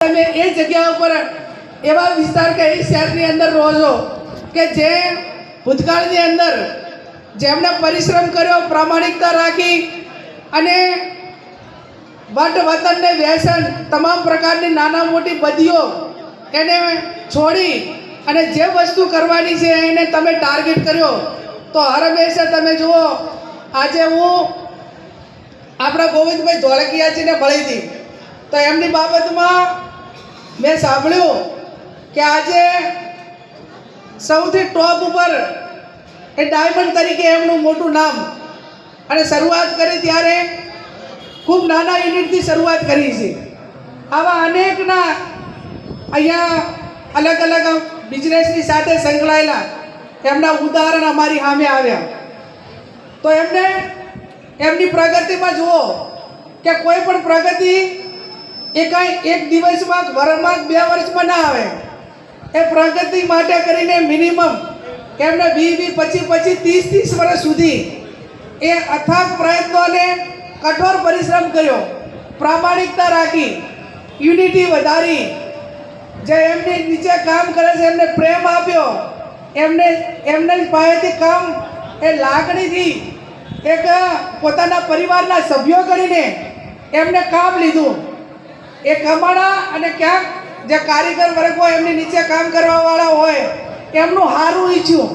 તમે એ જગ્યા ઉપર એવા વિસ્તાર કે એ શહેરની અંદર રહો છો કે જે ભૂતકાળની અંદર જેમણે પરિશ્રમ કર્યો, પ્રામાણિકતા રાખી અને વતનને વ્યસન તમામ પ્રકારની નાના મોટી બદીઓ એને છોડી અને જે વસ્તુ કરવાની છે એને તમે ટાર્ગેટ કર્યો. તો હર હંમેશા તમે જુઓ, આજે હું આપણા ગોવિંદભાઈ ધોળકિયાજીને મળી હતી તો એમની બાબતમાં મેં સાંભળ્યું કે આજે સૌથી ટોપ ઉપર એ ડાયમંડ તરીકે એમનું મોટું નામ, અને શરૂઆત કરી ત્યારે ખૂબ નાના યુનિટથી શરૂઆત કરી છે. આવા અનેકના અહીંયા અલગ અલગ બિઝનેસની સાથે સંકળાયેલા એમના ઉદાહરણ અમારી સામે આવ્યા. તો એમને એમની પ્રગતિમાં જુઓ કે કોઈ પણ પ્રગતિ એ કાંઈ એક દિવસમાં, વર્ષમાં, 2 વર્ષમાં ના આવે. એ પ્રગતિ માટે કરીને મિનિમમ એમને 20, 25, 30 વર્ષ સુધી એ અથાગ પ્રયત્નો અને કઠોર પરિશ્રમ કર્યો, પ્રામાણિકતા રાખી, યુનિટી વધારી, જે એમની નીચે કામ કરે છે એમને પ્રેમ આપ્યો, એમને પાસેથી કામ એ લાગણીથી એક પોતાના પરિવારના સભ્યો કરીને એમને કામ લીધું. એ કમાણા અને ક્યાંક જે કારીગર વર્ગ હોય, એમની નીચે કામ કરવાવાળા હોય, એમનું સારું ઈચ્છ્યું.